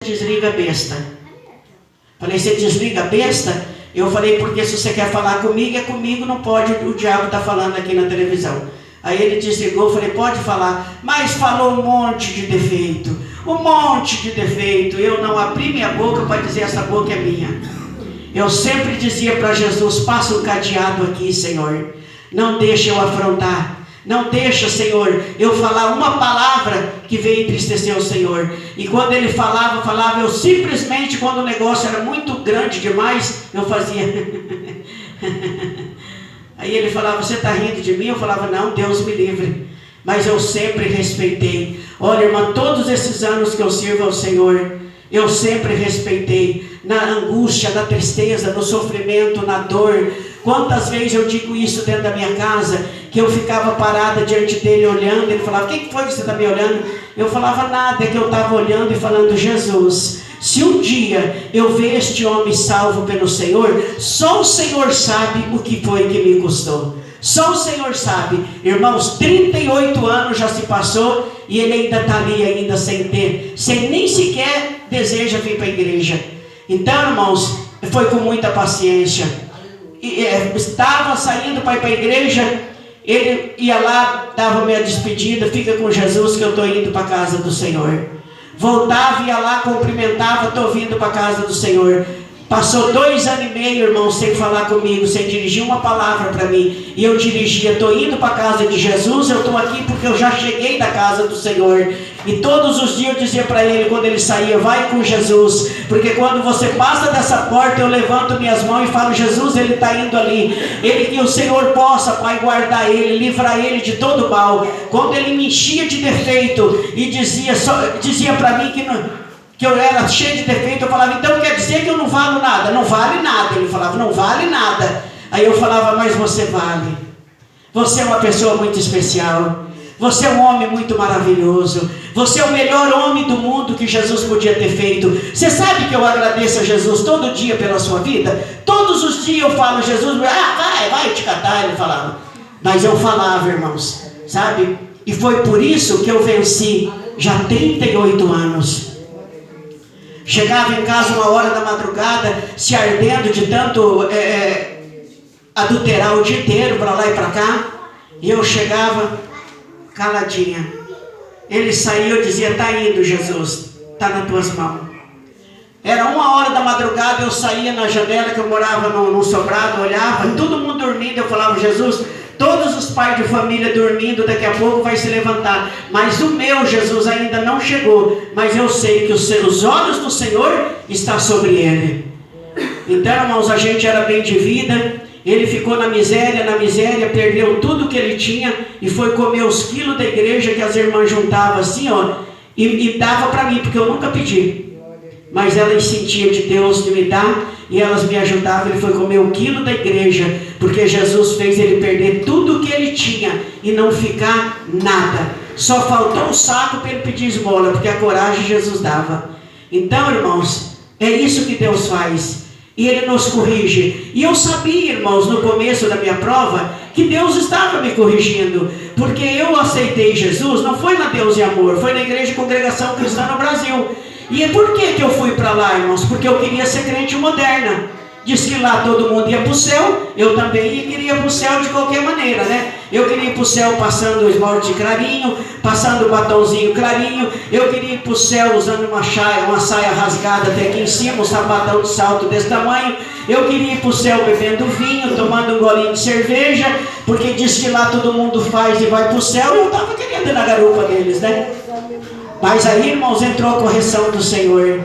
desliga a besta. Falei, você desliga a besta? Eu falei, porque se você quer falar comigo, é comigo, não pode, o diabo está falando aqui na televisão. Aí ele desligou, eu falei, pode falar, mas falou um monte de defeito, eu não abri minha boca para dizer essa boca é minha. Eu sempre dizia para Jesus, passa um cadeado aqui, Senhor, não deixa eu afrontar. Não deixa, Senhor, eu falar uma palavra que veio entristecer o Senhor. E quando ele falava, eu simplesmente, quando o negócio era muito grande demais, eu fazia. Aí ele falava, você está rindo de mim? Eu falava, não, Deus me livre. Mas eu sempre respeitei. Olha, irmã, todos esses anos que eu sirvo ao Senhor, eu sempre respeitei. Na angústia, na tristeza, no sofrimento, na dor. Quantas vezes eu digo isso dentro da minha casa, que eu ficava parada diante dele olhando, ele falava, o que foi que você está me olhando? Eu falava, nada, é que eu estava olhando e falando, Jesus, se um dia eu ver este homem salvo pelo Senhor, só o Senhor sabe o que foi que me custou. Só o Senhor sabe. Irmãos, 38 anos já se passou e ele ainda está ali, ainda sem nem sequer deseja vir para a igreja. Então, irmãos, foi com muita paciência. Estava saindo para ir para a igreja, ele ia lá, dava minha despedida, fica com Jesus que eu estou indo para a casa do Senhor. Voltava, ia lá, cumprimentava, estou vindo para a casa do Senhor. Passou 2 anos e meio, irmão, sem falar comigo, sem dirigir uma palavra para mim. E eu dirigia, estou indo para a casa de Jesus, eu estou aqui porque eu já cheguei da casa do Senhor. E todos os dias eu dizia para ele, quando ele saía, vai com Jesus. Porque quando você passa dessa porta, eu levanto minhas mãos e falo, Jesus, ele está indo ali. Ele, que o Senhor possa, Pai, guardar ele, livrar ele de todo mal. Quando ele me enchia de defeito e dizia para mim que eu era cheio de defeito, eu falava, então quer dizer que eu não valo nada? Não vale nada. Ele falava, não vale nada. Aí eu falava, mas você vale. Você é uma pessoa muito especial. Você é um homem muito maravilhoso. Você é o melhor homem do mundo que Jesus podia ter feito. Você sabe que eu agradeço a Jesus todo dia pela sua vida? Todos os dias eu falo, Jesus, vai te catar, ele falava. Mas eu falava, irmãos, sabe? E foi por isso que eu venci já 38 anos. Chegava em casa 1h da madrugada, se ardendo de tanto adulterar o dia inteiro, para lá e para cá. E eu chegava caladinha. Ele saía, eu dizia, está indo, Jesus, está nas tuas mãos. Era 1h da madrugada, eu saía na janela, que eu morava num sobrado, olhava, todo mundo dormindo, eu falava, Jesus, todos os pais de família dormindo, daqui a pouco vai se levantar. Mas o meu Jesus ainda não chegou. Mas eu sei que os olhos do Senhor estão sobre ele. Então, irmãos, a gente era bem de vida. Ele ficou na miséria, perdeu tudo que ele tinha. E foi comer os quilos da igreja que as irmãs juntavam assim, ó. E dava para mim, porque eu nunca pedi. Mas elas sentiam de Deus de me dar. E elas me ajudavam, ele foi comer 1 quilo da igreja, porque Jesus fez ele perder tudo o que ele tinha e não ficar nada. Só faltou o saco para ele pedir esmola, porque a coragem Jesus dava. Então, irmãos, é isso que Deus faz. E ele nos corrige. E eu sabia, irmãos, no começo da minha prova, que Deus estava me corrigindo. Porque eu aceitei Jesus, não foi na Deus e Amor, foi na Igreja Congregação Cristã no Brasil. E por que eu fui para lá, irmãos? Porque eu queria ser crente moderna. Diz que lá todo mundo ia para o céu, eu também queria ir para o céu de qualquer maneira, né? Eu queria ir para o céu passando o esmalte clarinho, passando o batonzinho clarinho. Eu queria ir para o céu usando uma saia rasgada até aqui em cima, um sapatão de salto desse tamanho. Eu queria ir para o céu bebendo vinho, tomando um golinho de cerveja, porque diz que lá todo mundo faz e vai para o céu. Eu estava querendo ir na garupa deles, né? Mas aí, irmãos, entrou a correção do Senhor.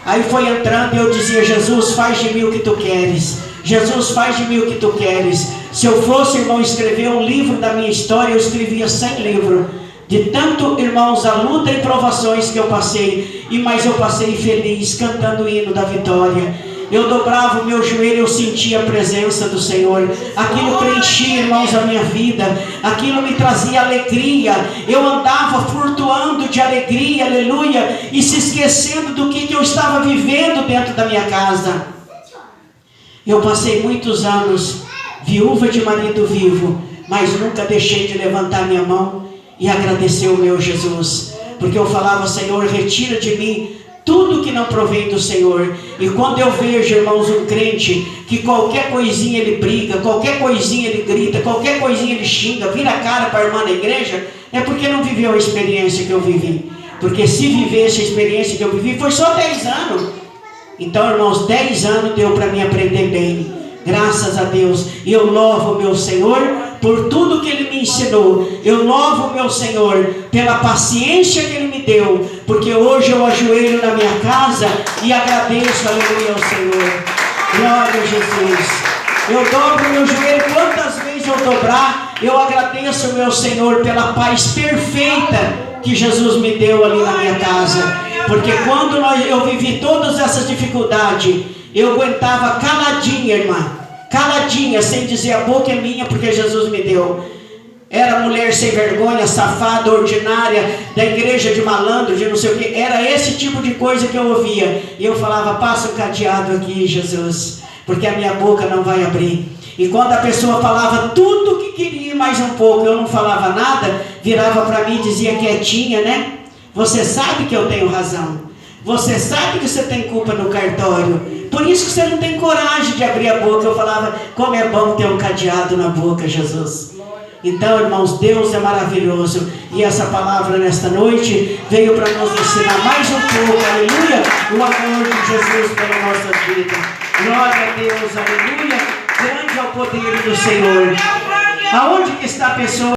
Aí foi entrando e eu dizia, Jesus, faz de mim o que tu queres. Jesus, faz de mim o que tu queres. Se eu fosse, irmão, escrever um livro da minha história, eu escrevia 100 livros. De tanto, irmãos, a luta e provações que eu passei. Mas eu passei feliz, cantando o hino da vitória. Eu dobrava o meu joelho, eu sentia a presença do Senhor. Aquilo preenchia, irmãos, a minha vida. Aquilo me trazia alegria. Eu andava flutuando de alegria, aleluia, e se esquecendo do que eu estava vivendo dentro da minha casa. Eu passei muitos anos viúva de marido vivo, mas nunca deixei de levantar minha mão e agradecer o meu Jesus. Porque eu falava, Senhor, retira de mim tudo que não provém do Senhor. E quando eu vejo, irmãos, um crente que qualquer coisinha ele briga, qualquer coisinha ele grita, qualquer coisinha ele xinga, vira a cara para a irmã da igreja, é porque não viveu a experiência que eu vivi. Porque se vivesse a experiência que eu vivi, foi só 10 anos. Então, irmãos, 10 anos deu para mim aprender bem. Graças a Deus. E eu louvo o meu Senhor por tudo que Ele me ensinou. Eu louvo o meu Senhor pela paciência que Ele me deu. Porque hoje eu ajoelho na minha casa e agradeço, aleluia, ao Senhor. Glória a Jesus. Eu dobro meu joelho, quantas vezes eu dobrar, eu agradeço ao meu Senhor pela paz perfeita que Jesus me deu ali na minha casa. Porque quando eu vivi todas essas dificuldades, eu aguentava caladinha, irmã, caladinha, sem dizer a boca é minha, porque Jesus me deu. Era mulher sem vergonha, safada, ordinária, da igreja de malandro, de não sei o que. Era esse tipo de coisa que eu ouvia. E eu falava, passa o cadeado aqui, Jesus, porque a minha boca não vai abrir. E quando a pessoa falava tudo o que queria, mais um pouco, eu não falava nada, virava para mim e dizia quietinha, né? Você sabe que eu tenho razão. Você sabe que você tem culpa no cartório. Por isso que você não tem coragem de abrir a boca. Eu falava, como é bom ter um cadeado na boca, Jesus. Então, irmãos, Deus é maravilhoso. E essa palavra nesta noite veio para nos ensinar mais um pouco, aleluia, o amor de Jesus pela nossa vida. Glória a Deus, aleluia. Grande é o poder do Senhor. Aonde que está a pessoa?